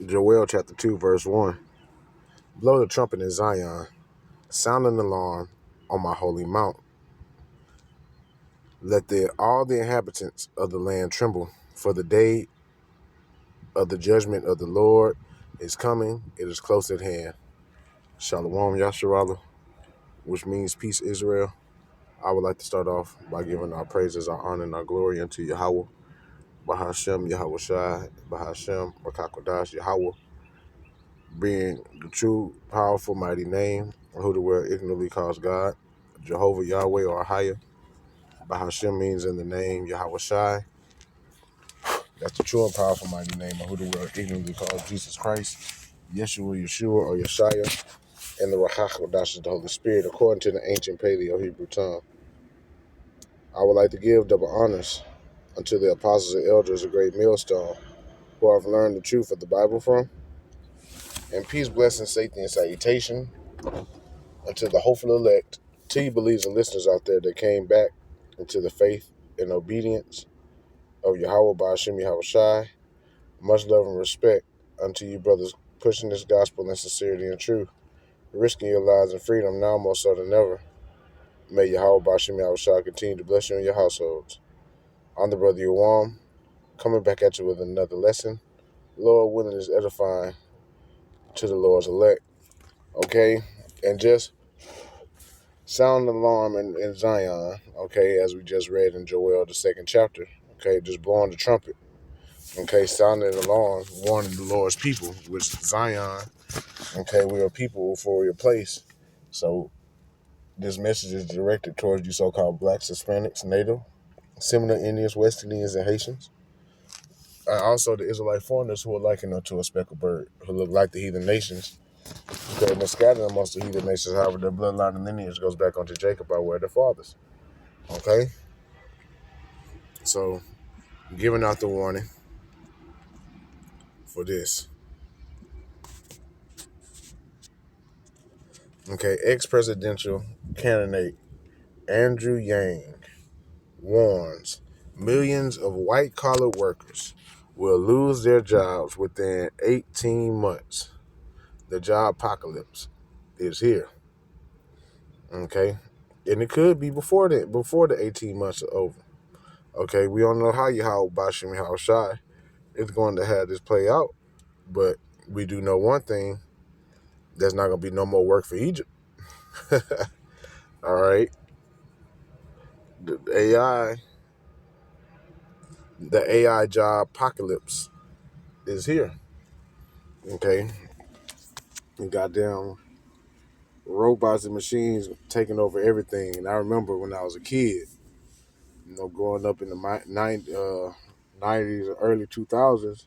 Joel chapter 2, verse 1. Blow the trumpet in Zion, sound an alarm on my holy mount. Let all the inhabitants of the land tremble, for the day of the judgment of the Lord is coming. It is close at hand. Shalom Yasharallah, which means peace, Israel. I would like to start off by giving our praises, our honor, and our glory unto Yahweh, Bahashem, Yahweh Shai, Bahashem, Bakakodash, Yahweh, being the true, powerful, mighty name, who the world ignorantly calls God, Jehovah, Yahweh, or Ahaya. Bahashem means in the name, Yahweh Shai. That's the true and powerful, mighty name, of who the world ignorantly calls Jesus Christ, Yeshua, or Yeshaya, and the Rahakodash is the Holy Spirit, according to the ancient Paleo-Hebrew tongue. I would like to give double honors unto the apostles and elders of great millstone, who have learned the truth of the Bible from, and peace, blessing, safety, and salutation unto the hopeful elect, to you believers and listeners out there that came back into the faith and obedience of Yahweh Ba'ashem Yahweh Shai. Much love and respect unto you brothers pushing this gospel in sincerity and truth, risking your lives and freedom now more so than ever. May Yahweh Ba'ashem Yahweh Shai continue to bless you and your households. I'm the brother Yawam, coming back at you with another lesson. Lord willing is edifying to the Lord's elect. Okay? And just sound the alarm in Zion, okay, as we just read in Joel, the 2nd chapter. Okay, just blowing the trumpet. Okay, sounding an alarm, warning the Lord's people, which Zion, okay, we are people for your place. So this message is directed towards you so-called blacks, Hispanics, Native, Seminole Indians, West Indians, and Haitians. And also the Israelite foreigners who are likened unto a speckled bird, who look like the heathen nations. They have been scattered amongst the heathen nations, however, their bloodline and lineage goes back onto Jacob by way of their fathers. Okay? So, giving out the warning for this. Okay, ex-presidential candidate Andrew Yang warns millions of white-collar workers will lose their jobs within 18 months. The job apocalypse is here. Okay? And it could be before the 18 months are over. Okay, we don't know how Bashim Yahweh Shai is going to have this play out, but we do know one thing: there's not going to be no more work for Egypt. All right, the AI job apocalypse is here. Okay, and goddamn robots and machines taking over everything. And I remember when I was a kid, growing up in the 90s or early 2000s,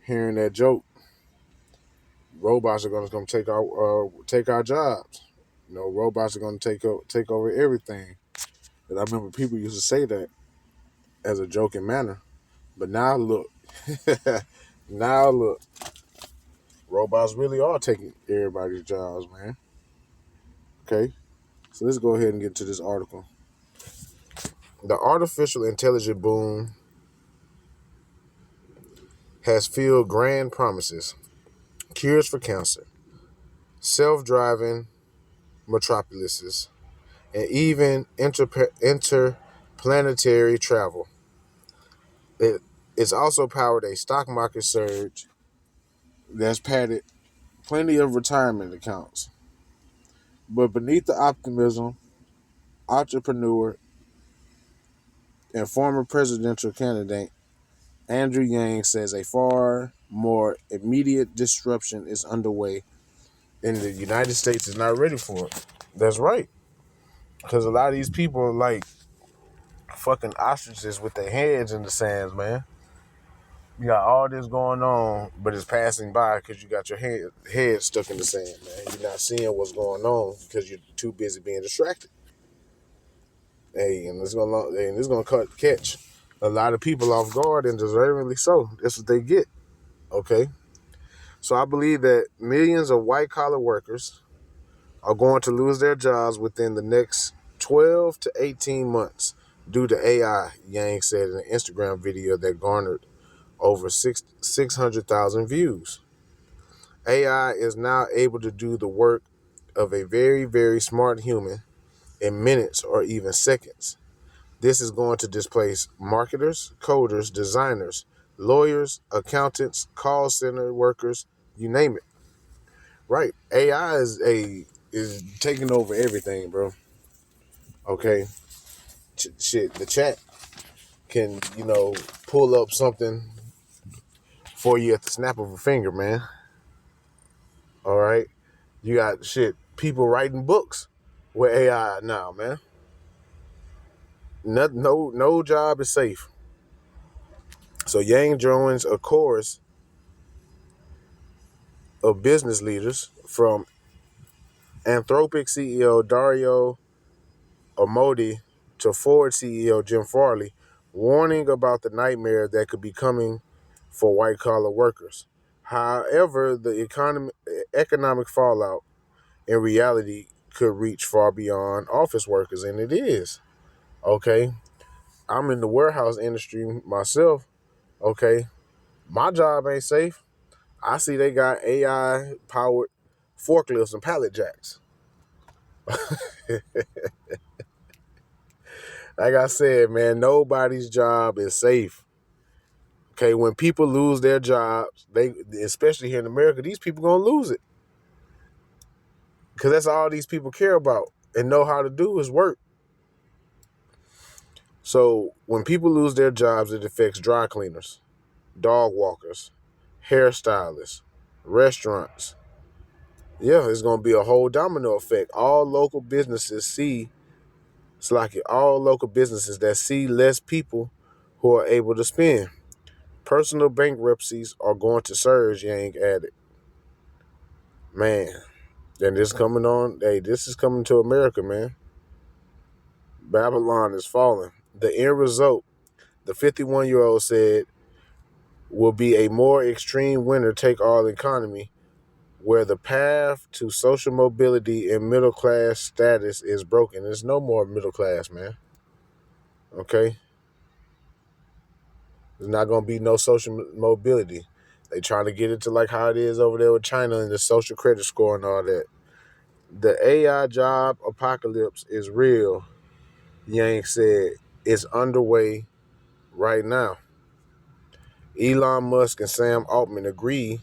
hearing that joke. Robots are going to come take our jobs. Robots are going to take over everything. And I remember people used to say that as a joking manner. But now look, robots really are taking everybody's jobs, man. Okay, so let's go ahead and get to this article. The artificial intelligence boom has filled grand promises, cures for cancer, self-driving metropolises, and even interplanetary travel. It's also powered a stock market surge that's padded plenty of retirement accounts. But beneath the optimism, entrepreneur and former presidential candidate Andrew Yang says a far more immediate disruption is underway, and the United States is not ready for it. That's right. Because a lot of these people are like fucking ostriches with their heads in the sands, man. You got all this going on, but it's passing by because you got your head stuck in the sand, man. You're not seeing what's going on because you're too busy being distracted. Hey, and it's gonna catch a lot of people off guard, and deservingly so. That's what they get. Okay, so I believe that millions of white collar workers are going to lose their jobs within the next 12 to 18 months due to AI. Yang said in an Instagram video that garnered over 600,000 views. AI is now able to do the work of a very, very smart human in minutes or even seconds. This is going to displace marketers, coders, designers, lawyers, accountants, call center workers, you name it. Right. AI is taking over everything, bro. Okay. Shit, the chat can, pull up something for you at the snap of a finger, man. All right. You got people writing books with AI now, man. No job is safe. So Yang joins a chorus of business leaders from Anthropic CEO Dario Amodei to Ford CEO Jim Farley, warning about the nightmare that could be coming for white-collar workers. However, the economic fallout in reality could reach far beyond office workers, and it is. Okay? I'm in the warehouse industry myself. Okay? My job ain't safe. I see they got AI-powered forklifts and pallet jacks. Like I said, man, nobody's job is safe. Okay, when people lose their jobs, especially here in America, these people gonna lose it. Because that's all these people care about and know how to do is work. So when people lose their jobs, it affects dry cleaners, dog walkers, hairstylists, restaurants. Yeah, it's gonna be a whole domino effect. All local businesses all local businesses that see less people who are able to spend. Personal bankruptcies are going to surge, Yang added. Man, and this is coming to America, man. Babylon is falling. The end result, the 51-year-old said, will be a more extreme winner-take-all economy where the path to social mobility and middle-class status is broken. There's no more middle class, man. Okay? There's not going to be no social mobility. They trying to get it to like how it is over there with China and the social credit score and all that. The AI job apocalypse is real, Yang said. It's underway right now. Elon Musk and Sam Altman agree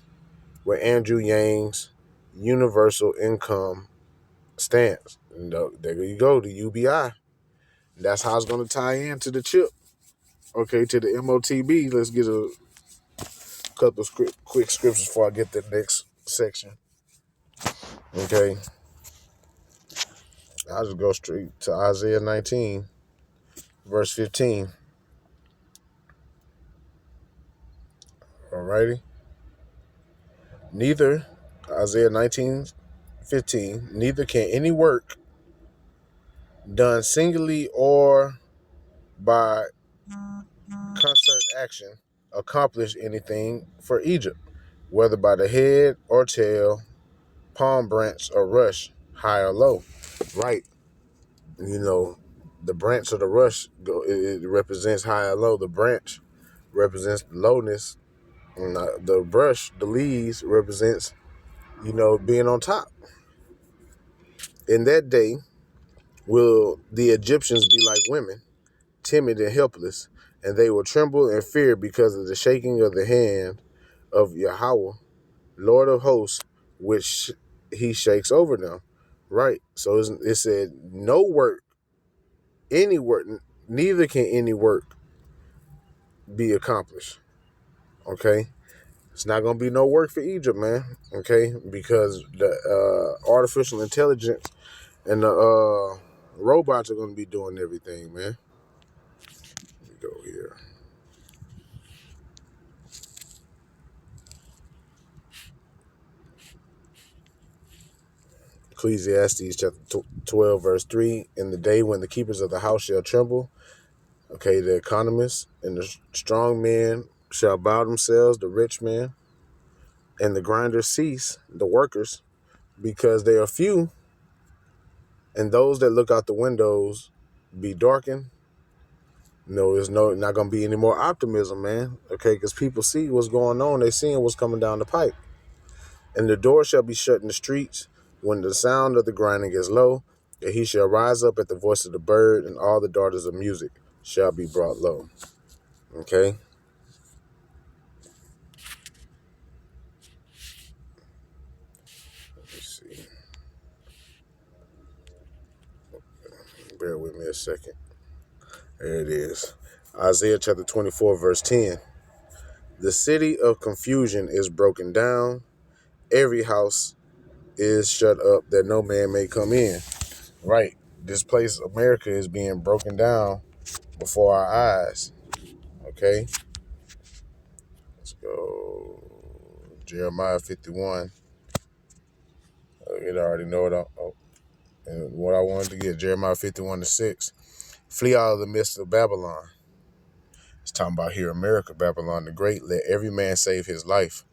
with Andrew Yang's universal income stance. And there you go, the UBI. That's how it's going to tie into the chip. Okay, to the MOTB. Let's get a couple of quick scriptures before I get to the next section. Okay. I'll just go straight to Isaiah 19, verse 15. Alrighty. Neither, Isaiah 19:15, neither can any work done singly or by concert action accomplish anything for Egypt, whether by the head or tail, palm branch or rush, high or low. Right. The branch of the rush, it represents high or low. The branch represents lowness. And the brush, the leaves, represents, being on top. In that day, will the Egyptians be like women, timid and helpless, and they will tremble and fear because of the shaking of the hand of Yahweh, Lord of hosts, which he shakes over them. Right. So it said, no work, any work, neither can any work be accomplished. Okay. It's not going to be no work for Egypt, man. Okay. Because the artificial intelligence and the robots are going to be doing everything, man. Let me go here. Ecclesiastes chapter 12, verse 3. In the day when the keepers of the house shall tremble, okay, the economists and the strong men shall bow themselves, the rich men, and the grinders cease, the workers, because they are few, and those that look out the windows be darkened. There's not going to be any more optimism, man. Okay, because people see what's going on. They seeing what's coming down the pipe. And the door shall be shut in the streets when the sound of the grinding is low, and he shall rise up at the voice of the bird, and all the daughters of music shall be brought low. Okay? Let's see. Bear with me a second. There it is. Isaiah chapter 24, verse 10. The city of confusion is broken down. Every house is shut up that no man may come in. Right. This place, America, is being broken down before our eyes. Okay. Let's go. Jeremiah 51. You already know it. And what I wanted to get, Jeremiah 51:6. Flee out of the midst of Babylon. It's talking about here, America, Babylon the Great. Let every man save his life.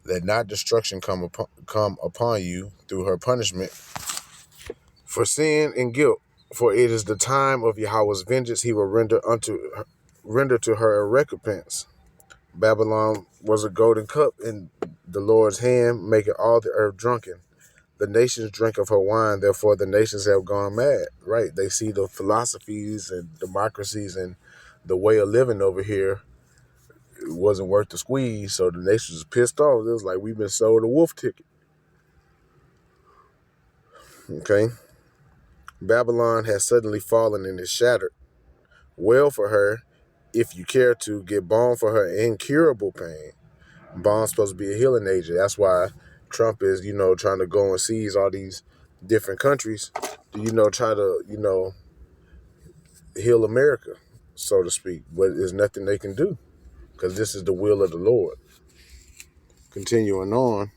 Let not destruction come upon you through her punishment for sin and guilt. For it is the time of Yahweh's vengeance; he will render to her a recompense. Babylon was a golden cup in the Lord's hand, making all the earth drunken. The nations drink of her wine, therefore the nations have gone mad. Right? They see the philosophies and democracies and the way of living over here, it wasn't worth the squeeze, so the nations was pissed off. It was like, we've been sold a wolf ticket. Okay? Babylon has suddenly fallen and is shattered. Well for her, if you care to, get balm for her incurable pain. Balm's supposed to be a healing agent. That's why Trump is, trying to go and seize all these different countries to, try to, heal America, so to speak. But there's nothing they can do because this is the will of the Lord. Continuing on.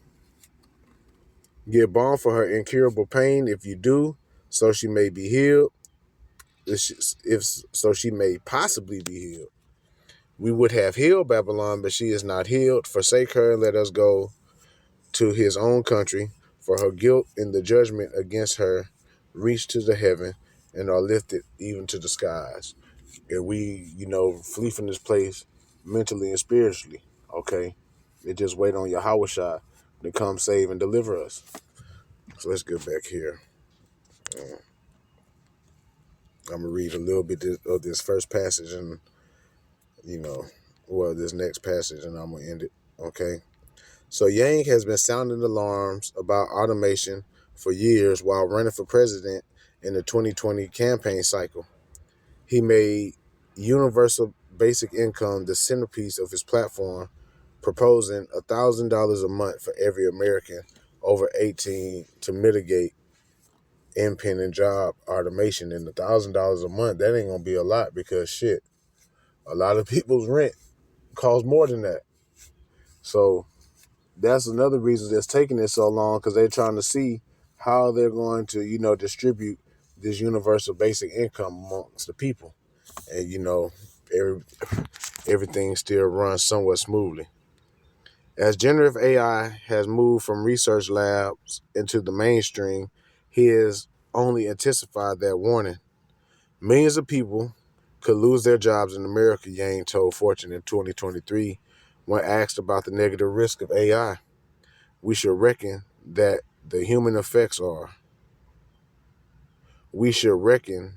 Get balm for her incurable pain. If you do, so she may be healed. If so, she may possibly be healed. We would have healed Babylon, but she is not healed. Forsake her and let us go to his own country. For her guilt in the judgment against her reach to the heaven and are lifted even to the skies. And we, flee from this place mentally and spiritually. Okay, it just wait on Yahweh Shai to come save and deliver us. So let's get back here. I'm gonna read a little bit of this first passage, and this next passage, and I'm gonna end it. Okay. So Yang has been sounding alarms about automation for years while running for president in the 2020 campaign cycle. He made universal basic income the centerpiece of his platform, proposing $1,000 a month for every American over 18 to mitigate impending job automation. And $1,000 a month, that ain't gonna be a lot because shit, a lot of people's rent costs more than that. So that's another reason that's taking it so long, because they're trying to see how they're going to, distribute this universal basic income amongst the people. And, everything still runs somewhat smoothly. As generative AI has moved from research labs into the mainstream, he has only intensified that warning. Millions of people could lose their jobs in America, Yang told Fortune in 2023 when asked about the negative risk of AI. We should reckon that the human effects are. We should reckon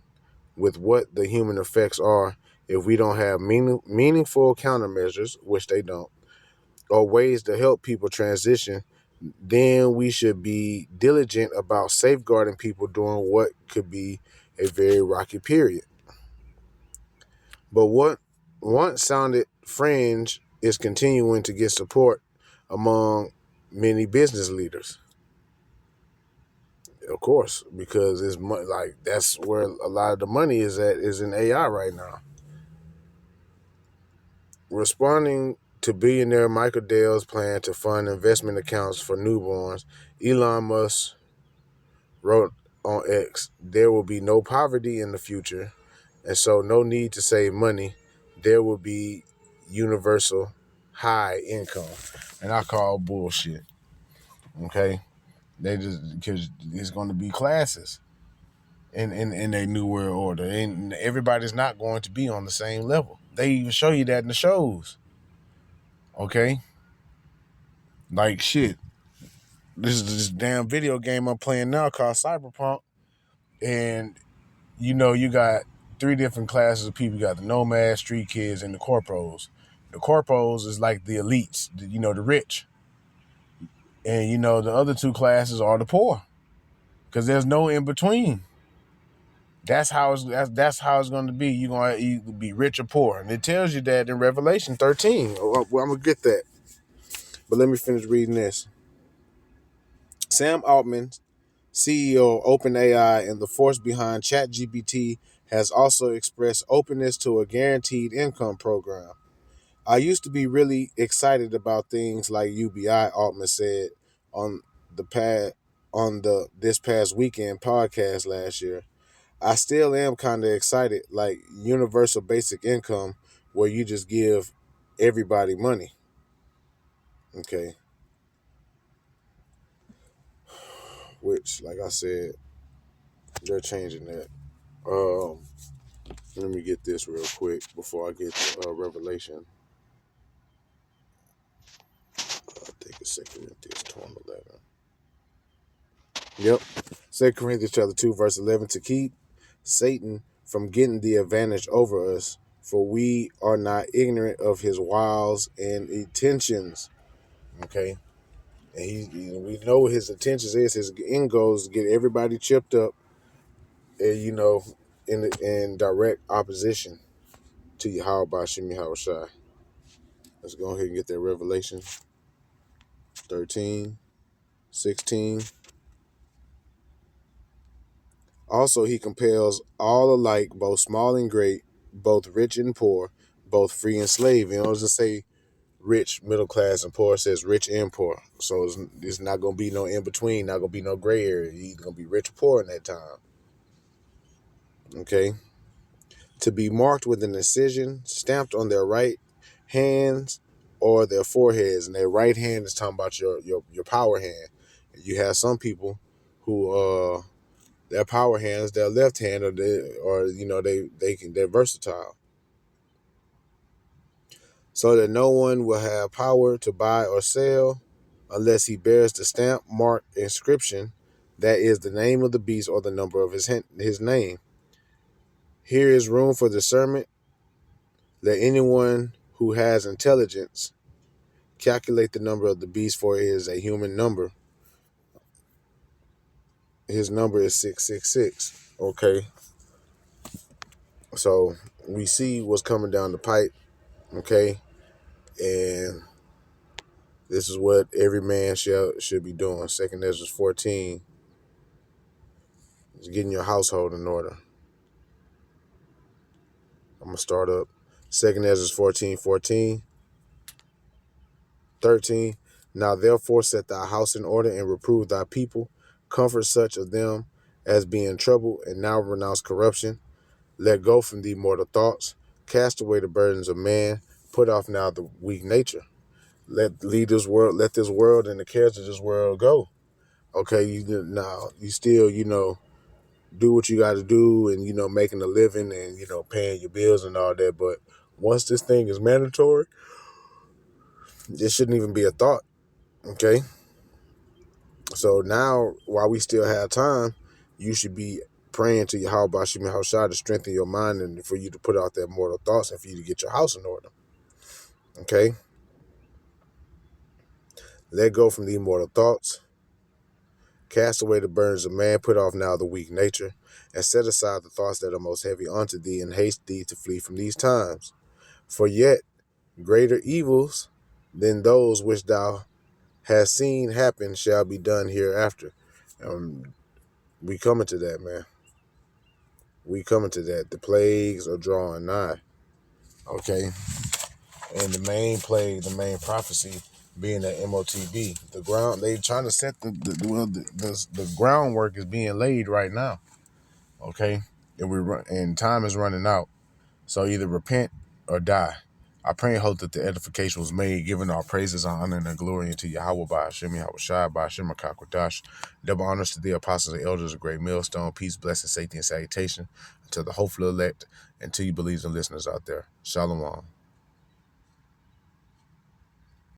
with what the human effects are if we don't have meaningful countermeasures, which they don't, or ways to help people transition. Then we should be diligent about safeguarding people during what could be a very rocky period. But what once sounded fringe is continuing to get support among many business leaders. Of course, because it's like that's where a lot of the money is at, is in AI right now. Responding to billionaire Michael Dell's plan to fund investment accounts for newborns, Elon Musk wrote on X, "There will be no poverty in the future, and so no need to save money. There will be universal high income." And I call bullshit. Okay, they just, because it's going to be classes in a new world order, and everybody's not going to be on the same level. They even show you that in the shows. Okay, like shit. this damn video game I'm playing now called Cyberpunk, and you got three different classes of people. You got the nomads, street kids, and the corpos. The corpos is like the elites, the rich, and the other two classes are the poor, because there's no in between. That's how that's how it's going to be. You're going to either be rich or poor, and it tells you that in Revelation 13. Well, I'm gonna get that, but let me finish reading this. Sam Altman, CEO of OpenAI and the force behind ChatGPT, has also expressed openness to a guaranteed income program. I used to be really excited about things like UBI, Altman said on the this past weekend podcast last year. I still am kind of excited, like universal basic income, where you just give everybody money. Okay. Which, like I said, they're changing that. Let me get this real quick before I get to Revelation. I think it's 2 Corinthians 2:11. Yep. 2 Corinthians chapter 2, verse 11. To keep Satan from getting the advantage over us, for we are not ignorant of his wiles and intentions. Okay. And we know what his intentions is. His end goal is to get everybody chipped up, and in direct opposition to Yahweh Bashim Yahushai. Let's go ahead and get that Revelation 13:16. Also, he compels all alike, both small and great, both rich and poor, both free and slave. It doesn't say rich, middle class, and poor. It says rich and poor. So it's not going to be no in between, not going to be no gray area. You're either going to be rich or poor in that time. Okay? To be marked with an incision stamped on their right hands or their foreheads. And their right hand is talking about your power hand. You have some people who their power hands, their left hand, they're versatile, so that no one will have power to buy or sell unless he bears the stamp, mark, inscription, that is the name of the beast or the number of his name. Here is room for discernment. Let anyone who has intelligence calculate the number of the beast, for it is a human number. His number is 666. Okay, so we see what's coming down the pipe. Okay, and this is what every man should be doing. 2 Ezra 14 is getting your household in order. I'm going to start up. 2 Ezra 14:13. Now therefore set thy house in order and reprove thy people. Comfort such of them as be in trouble, and now renounce corruption. Let go from thee mortal thoughts. Cast away the burdens of man. Put off now the weak nature. Let this world and the cares of this world go. Okay, you still, do what you got to do, and, making a living, and, paying your bills and all that. But once this thing is mandatory, it shouldn't even be a thought. Okay. So now, while we still have time, you should be praying to Yahweh Bashim Yahushua to strengthen your mind and for you to put out that mortal thoughts and for you to get your house in order. Okay. Let go from the immortal thoughts. Cast away the burdens of man, put off now the weak nature, and set aside the thoughts that are most heavy unto thee, and haste thee to flee from these times. For yet greater evils than those which thou hast seen happen shall be done hereafter. We coming to that, man. We coming to that. The plagues are drawing nigh. Okay. And the main plague, the main prophecy being that MOTB. The ground, they trying to set the groundwork is being laid right now. Okay. And time is running out. So either repent or die. I pray and hope that the edification was made, giving our praises, honor, and glory unto Yahweh by Hashem, Yahweh Shai, by Hashem, Akakwadash. Double honors to the apostles and elders of Great Millstone. Peace, blessing, safety, and salutation to the hopeful elect and to you believers and listeners out there. Shalom.